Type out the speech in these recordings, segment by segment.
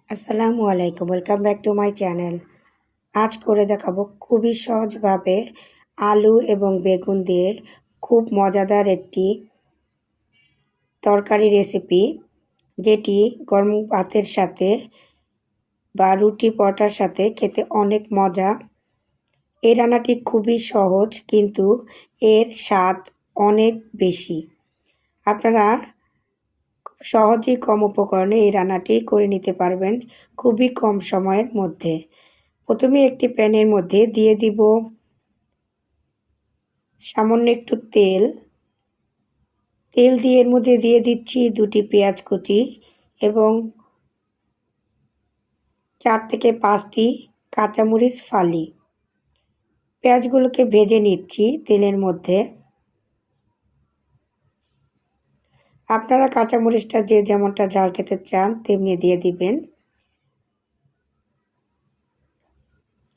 আসসালামু আলাইকুম, welcome back to my channel. আজ করে দেখাবো খুবই সহজভাবে আলু এবং বেগুন দিয়ে খুব মজাদার একটি তরকারি রেসিপি, যেটি গরম ভাতের সাথে বা রুটি পরোটার সাথে খেতে অনেক মজা। এই রান্নাটি খুবই সহজ, কিন্তু এর স্বাদ অনেক বেশি। আপনারা খুব সহজেই কম উপকরণে এই রান্নাটি করে নিতে পারবেন খুবই কম সময়ের মধ্যে। প্রথমে একটি প্যানের মধ্যে দিয়ে দিব সামান্য একটু তেল। দিয়ে এর মধ্যে দিয়ে দিচ্ছি 2টি পেঁয়াজ কুচি এবং 4 থেকে 5টি কাঁচামরিচ ফালি। পেঁয়াজগুলোকে ভেজে নিচ্ছি তেলের মধ্যে। আপনারা কাঁচামরিচটা যে যেমনটা ঝাল খেতে চান তেমনি দিয়ে দিবেন।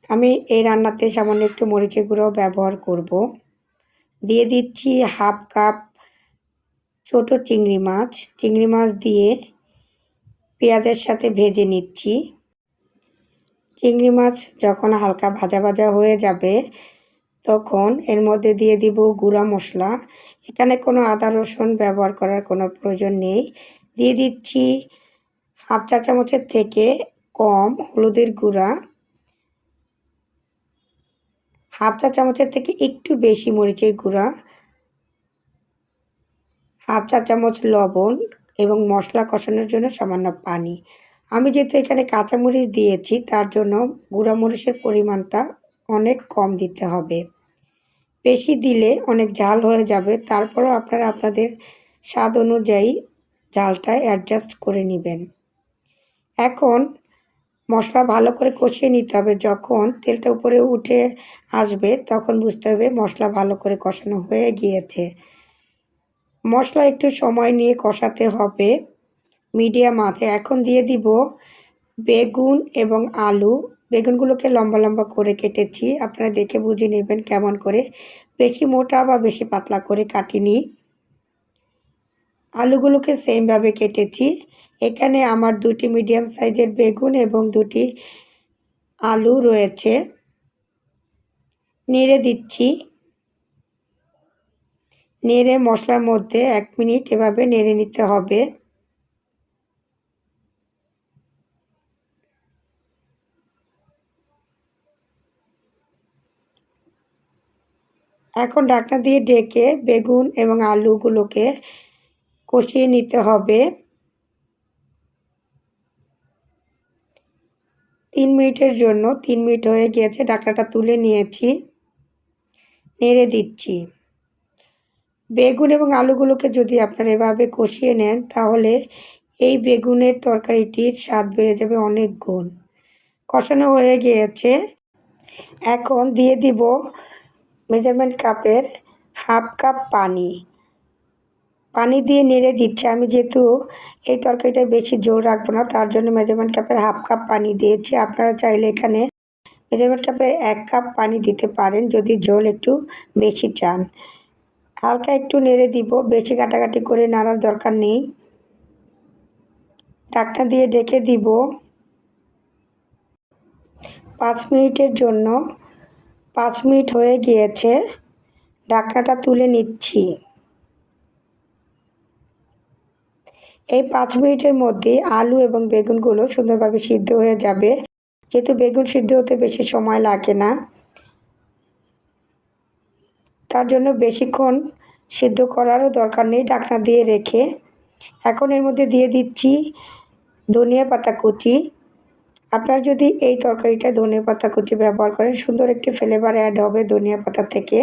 আমি এই রান্নাতে সামান্য একটু মরিচের গুঁড়ো ব্যবহার করব। দিয়ে দিচ্ছি হাফ কাপ ছোট চিংড়ি মাছ দিয়ে পেঁয়াজের সাথে ভেজে নিচ্ছি। চিংড়ি মাছ যখন হালকা ভাজা ভাজা হয়ে যাবে তখন এর মধ্যে দিয়ে দিব গুঁড়া মশলা। এখানে কোনো আদা রসুন ব্যবহার করার কোনো প্রয়োজন নেই। দিয়ে দিচ্ছি হাফ চা চামচের থেকে কম হলুদের গুঁড়া, হাফ চা চামচের থেকে একটু বেশি মরিচের গুঁড়া, হাফ চা চামচ লবণ এবং মশলা কষানোর জন্য সামান্য পানি। আমি যেহেতু এখানে কাঁচামরিচ দিয়েছি তার জন্য গুঁড়া মরিচের পরিমাণটা অনেক কম দিতে হবে। বেশি দিলে অনেক ঝাল হয়ে যাবে, তারপরও আপনারা আপনাদের স্বাদ অনুযায়ী ঝালটা অ্যাডজাস্ট করে নেবেন। এখন মশলা ভালো করে কষিয়ে নিতে হবে। যখন তেলটা উপরে উঠে আসবে তখন বুঝতে হবে মশলা ভালো করে কষানো হয়ে গিয়েছে। মশলা একটু সময় নিয়ে কষাতে হবে মিডিয়াম আঁচে। এখন দিয়ে দিব বেগুন এবং আলু। বেগুনগুলোকে লম্বা লম্বা করে কেটেছি, আপনারা দেখে বুঝে নেবেন কেমন করে, বেশি মোটা বা বেশি পাতলা করে কাটিনি। আলুগুলোকে সেমভাবে কেটেছি। এখানে আমার 2টি মিডিয়াম সাইজের বেগুন এবং 2টি আলু রয়েছে। নেড়ে দিচ্ছি। নেড়ে মশলার মধ্যে 1 মিনিট এভাবে নেড়ে নিতে হবে। এখন ঢাকনা দিয়ে ঢেকে বেগুন এবং আলুগুলোকে কষিয়ে নিতে হবে 3 মিনিটের জন্য। 3 মিনিট হয়ে গিয়েছে, ঢাকনাটা তুলে নিয়েছি। নেড়ে দিচ্ছি। বেগুন এবং আলুগুলোকে যদি আপনারা এভাবে কষিয়ে নেন তাহলে এই বেগুনের তরকারিটির স্বাদ বেড়ে যাবে অনেক গুণ। কষানো হয়ে গিয়েছে। এখন দিয়ে দিব মেজারমেন্ট কাপের হাফ কাপ পানি। পানি দিয়ে নেড়ে দিচ্ছি। আমি যেহেতু এই তরকারিটা বেশি ঝোল রাখবো না তার জন্য মেজারমেন্ট কাপের হাফ কাপ পানি দিয়েছি। আপনারা চাইলে এখানে মেজারমেন্ট কাপের 1 কাপ পানি দিতে পারেন যদি ঝোল একটু বেশি চান। হালকা একটু নেড়ে দিব, বেশি কাটাকাটি করে নাড়ার দরকার নেই। ঢাকনা দিয়ে ঢেকে দিব 5 মিনিটের জন্য। 5 মিনিট হয়ে গিয়েছে, ঢাকনাটা তুলে নিচ্ছি। এই 5 মিনিটের মধ্যে আলু এবং বেগুনগুলো সুন্দরভাবে সিদ্ধ হয়ে যাবে। যেহেতু বেগুন সিদ্ধ হতে বেশি সময় লাগে না, তার জন্য বেশিক্ষণ সিদ্ধ করারও দরকার নেই। ঢাকনা দিয়ে রেখে এখন এর মধ্যে দিয়ে দিচ্ছি ধনিয়া পাতা কুচি। আপনারা যদি এই তরকারিটা ধনিয়া পাতা কুচি ব্যবহার করেন সুন্দর একটি ফ্লেভার অ্যাড হবে ধনিয়া পাতা থেকে।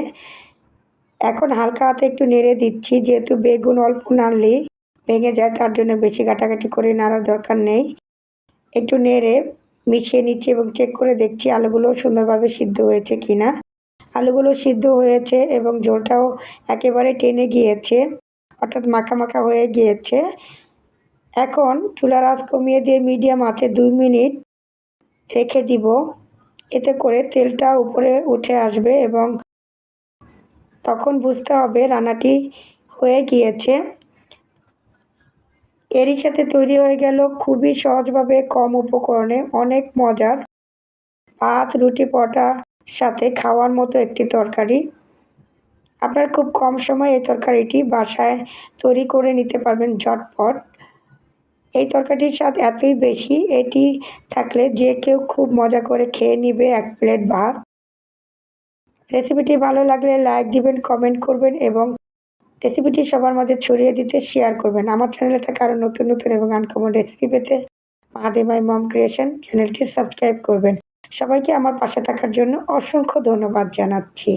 এখন হালকা হাতে একটু নেড়ে দিচ্ছি, যেহেতু বেগুন অল্প নাড়লেই ভেঙে যায় তার জন্য বেশি কাটাকাটি করে নাড়ার দরকার নেই। একটু নেড়ে মিশিয়ে নিচ্ছি এবং চেক করে দেখছি আলুগুলো সুন্দরভাবে সিদ্ধ হয়েছে কিনা। আলুগুলো সিদ্ধ হয়েছে এবং ঝোলটাও একেবারে টেনে গিয়েছে, অর্থাৎ মাখা মাখা হয়ে গিয়েছে। এখন চুলার আঁচ কমিয়ে দিয়ে মিডিয়াম আঁচে 2 মিনিট রেখে দিব। এতে করে তেলটা উপরে উঠে আসবে এবং তখন বুঝতে হবে রান্নাটি হয়ে গিয়েছে। এরই সাথে তৈরি হয়ে গেল খুবই সহজভাবে কম উপকরণে অনেক মজার ভাত, রুটি, পরোটার সাথে খাওয়ার মতো একটি তরকারি। আপনারা খুব কম সময়ে এই তরকারিটি বাসায় তৈরি করে নিতে পারবেন ঝটপট। এই তরকারিটির স্বাদ এতই বেশি, এটি থাকলে যে কেউ খুব মজা করে খেয়ে নিবে ১ প্লেট ভাত। রেসিপিটি ভালো লাগলে লাইক দিবেন, কমেন্ট করবেন এবং রেসিপিটি সবার মাঝে ছড়িয়ে দিতে শেয়ার করবেন। আমার চ্যানেলে থাকা আরও নতুন নতুন এবং আনকমন রেসিপি পেতে মাহাদিমাই মম ক্রিয়েশন চ্যানেলটি সাবস্ক্রাইব করবেন। সবাইকে আমার পাশে থাকার জন্য অসংখ্য ধন্যবাদ জানাচ্ছি।